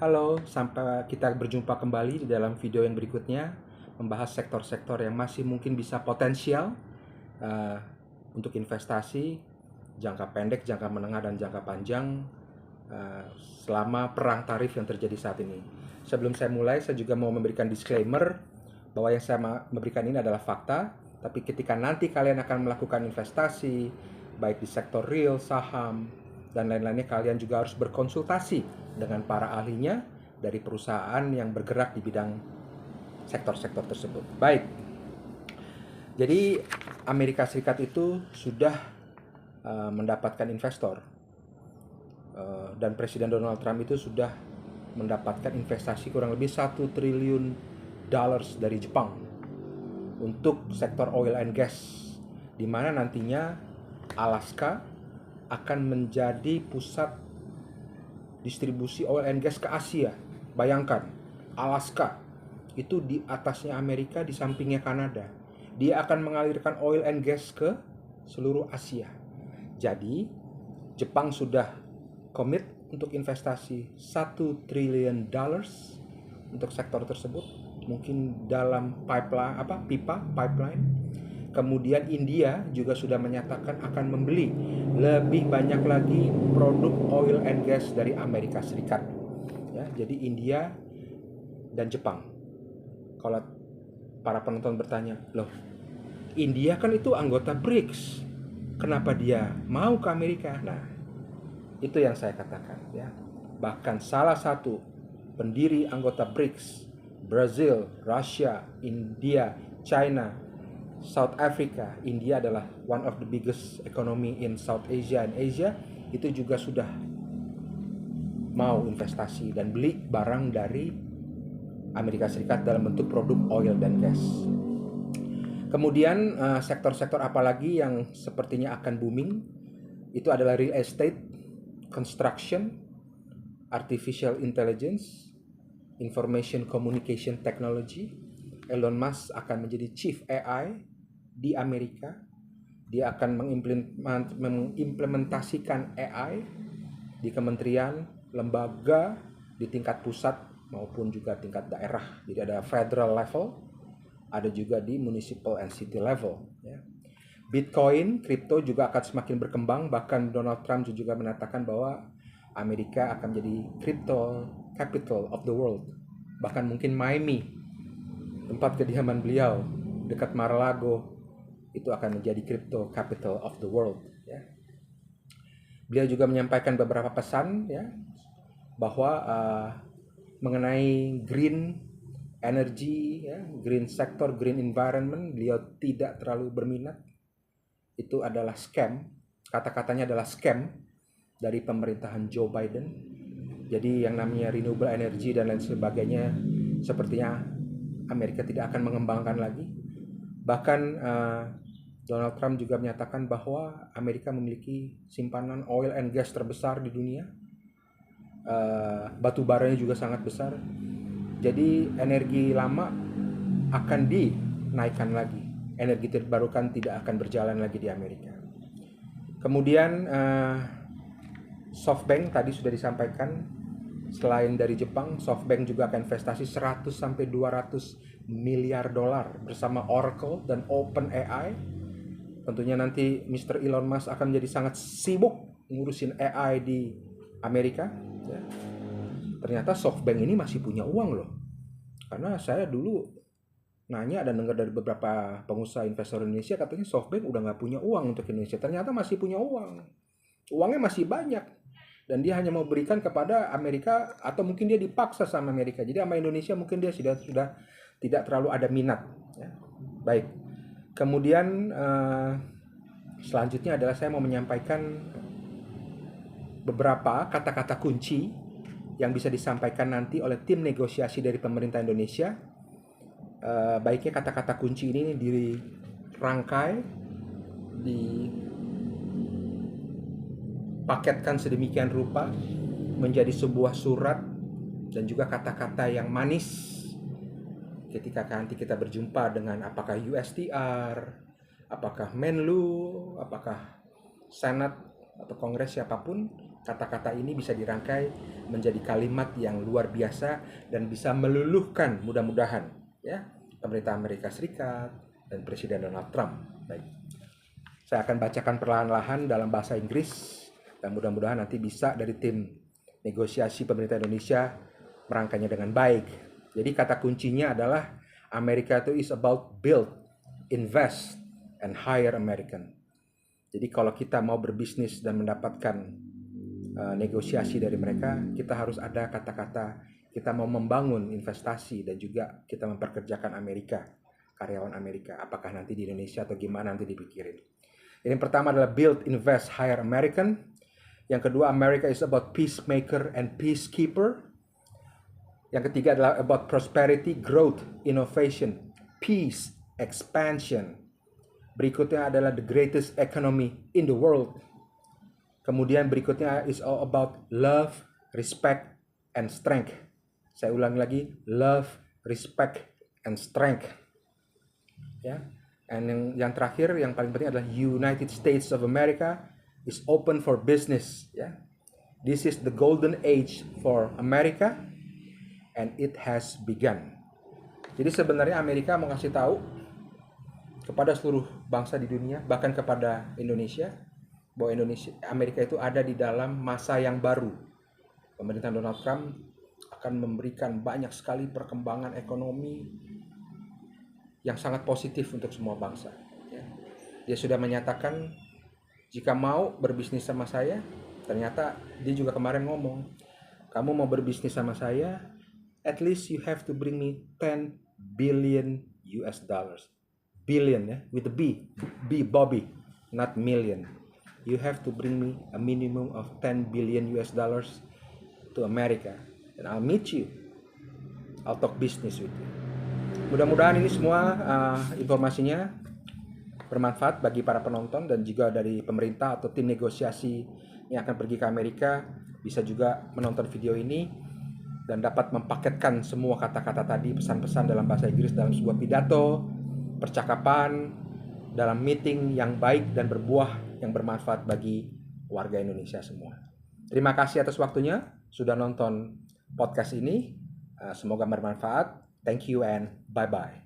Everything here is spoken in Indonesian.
Halo, sampai kita berjumpa kembali di dalam video yang berikutnya, membahas sektor-sektor yang masih mungkin bisa potensial uh, untuk investasi jangka pendek, jangka menengah, dan jangka panjang selama perang tarif yang terjadi saat ini. Sebelum saya mulai, saya juga mau memberikan disclaimer bahwa yang saya memberikan ini adalah fakta, tapi ketika nanti kalian akan melakukan investasi, baik di sektor real, saham, dan lain-lainnya, kalian juga harus berkonsultasi dengan para ahlinya dari perusahaan yang bergerak di bidang sektor-sektor tersebut. Baik, jadi Amerika Serikat itu sudah mendapatkan investor, dan Presiden Donald Trump itu sudah mendapatkan investasi kurang lebih 1 triliun dollars dari Jepang untuk sektor oil and gas, di mana nantinya Alaska akan menjadi pusat distribusi oil and gas ke Asia. Bayangkan, Alaska itu di atasnya Amerika, di sampingnya Kanada. Dia akan mengalirkan oil and gas ke seluruh Asia. Jadi, Jepang sudah komit untuk investasi 1 triliun dollars untuk sektor tersebut, mungkin dalam pipeline. Kemudian India juga sudah menyatakan akan membeli lebih banyak lagi produk oil and gas dari Amerika Serikat. Ya, jadi India dan Jepang. Kalau para penonton bertanya, loh, India kan itu anggota BRICS, kenapa dia mau ke Amerika? Nah, itu yang saya katakan, ya. Bahkan salah satu pendiri anggota BRICS, Brazil, Russia, India, China, South Africa, India adalah one of the biggest economy in South Asia and Asia, itu juga sudah mau investasi dan beli barang dari Amerika Serikat dalam bentuk produk oil dan gas. Kemudian sektor-sektor apalagi yang sepertinya akan booming, itu adalah real estate, construction, artificial intelligence, information communication technology. Elon Musk akan menjadi chief AI di Amerika. Dia akan mengimplementasikan AI di kementerian, lembaga, di tingkat pusat maupun juga tingkat daerah. Jadi ada federal level, ada juga di municipal and city level, ya. Bitcoin, kripto juga akan semakin berkembang. Bahkan Donald Trump juga mengatakan bahwa Amerika akan menjadi crypto capital of the world. Bahkan mungkin Miami, tempat kediaman beliau, dekat Mar-a-Lago, itu akan menjadi crypto capital of the world, ya. Beliau juga menyampaikan beberapa pesan, ya, bahwa mengenai green energy, ya, green sector, green environment, beliau tidak terlalu berminat. Itu adalah scam. Kata-katanya adalah scam dari pemerintahan Joe Biden. Jadi yang namanya renewable energy dan lain sebagainya, sepertinya Amerika tidak akan mengembangkan lagi. Bahkan Donald Trump juga menyatakan bahwa Amerika memiliki simpanan oil and gas terbesar di dunia. Batu baranya juga sangat besar. Jadi energi lama akan dinaikkan lagi. Energi terbarukan tidak akan berjalan lagi di Amerika. Kemudian SoftBank tadi sudah disampaikan, selain dari Jepang, SoftBank juga akan investasi 100 sampai 200 miliar dolar bersama Oracle dan OpenAI. Tentunya nanti Mr. Elon Musk akan menjadi sangat sibuk ngurusin AI di Amerika, ya. Ternyata SoftBank ini masih punya uang loh. Karena saya dulu nanya dan dengar dari beberapa pengusaha investor Indonesia, katanya SoftBank udah nggak punya uang untuk Indonesia. Ternyata masih punya uang. Uangnya masih banyak. Dan dia hanya mau berikan kepada Amerika, atau mungkin dia dipaksa sama Amerika. Jadi sama Indonesia mungkin dia sudah tidak terlalu ada minat, ya. Baik. Kemudian selanjutnya adalah saya mau menyampaikan beberapa kata-kata kunci yang bisa disampaikan nanti oleh tim negosiasi dari pemerintah Indonesia. Baiknya kata-kata kunci ini dirangkai, dipaketkan sedemikian rupa menjadi sebuah surat dan juga kata-kata yang manis ketika nanti kita berjumpa dengan apakah USTR, apakah Menlu, apakah Senat atau Kongres siapapun, Kata-kata ini bisa dirangkai menjadi kalimat yang luar biasa dan bisa meluluhkan mudah-mudahan ya pemerintah Amerika Serikat dan Presiden Donald Trump. Baik. Saya akan bacakan perlahan-lahan dalam bahasa Inggris dan mudah-mudahan nanti bisa dari tim negosiasi pemerintah Indonesia merangkainya dengan baik. Jadi kata kuncinya adalah Amerika itu is about build, invest, and hire American. Jadi kalau kita mau berbisnis dan mendapatkan negosiasi dari mereka, kita harus ada kata-kata kita mau membangun investasi dan juga kita memperkerjakan Amerika, karyawan Amerika. Apakah nanti di Indonesia atau gimana nanti dipikirin. Yang pertama adalah build, invest, hire American. Yang kedua, America is about peacemaker and peacekeeper. Yang ketiga adalah about prosperity, growth, innovation, peace, expansion. Berikutnya adalah the greatest economy in the world. Kemudian berikutnya is all about love, respect, and strength. Saya ulangi lagi, love, respect, and strength. Ya. Dan yang terakhir, yang paling penting adalah United States of America is open for business. Ya. This is the golden age for America, and it has begun. Jadi sebenarnya Amerika mau kasih tahu kepada seluruh bangsa di dunia, bahkan kepada Indonesia, bahwa Amerika itu ada di dalam masa yang baru. Pemerintahan Donald Trump akan memberikan banyak sekali perkembangan ekonomi yang sangat positif untuk semua bangsa. Dia sudah menyatakan jika mau berbisnis sama saya, ternyata dia juga kemarin ngomong, kamu mau berbisnis sama saya, at least you have to bring me 10 billion US dollars. Billion ya, with a B, Bobby, not million. You have to bring me a minimum of 10 billion US dollars to America, and I'll meet you. I'll talk business with you. Mudah-mudahan ini semua informasinya bermanfaat bagi para penonton dan juga dari pemerintah atau tim negosiasi yang akan pergi ke Amerika bisa juga menonton video ini dan dapat mempaketkan semua kata-kata tadi, pesan-pesan dalam bahasa Inggris dalam sebuah pidato, percakapan, dalam meeting yang baik dan berbuah yang bermanfaat bagi warga Indonesia semua. Terima kasih atas waktunya sudah nonton podcast ini. Semoga bermanfaat. Thank you and bye-bye.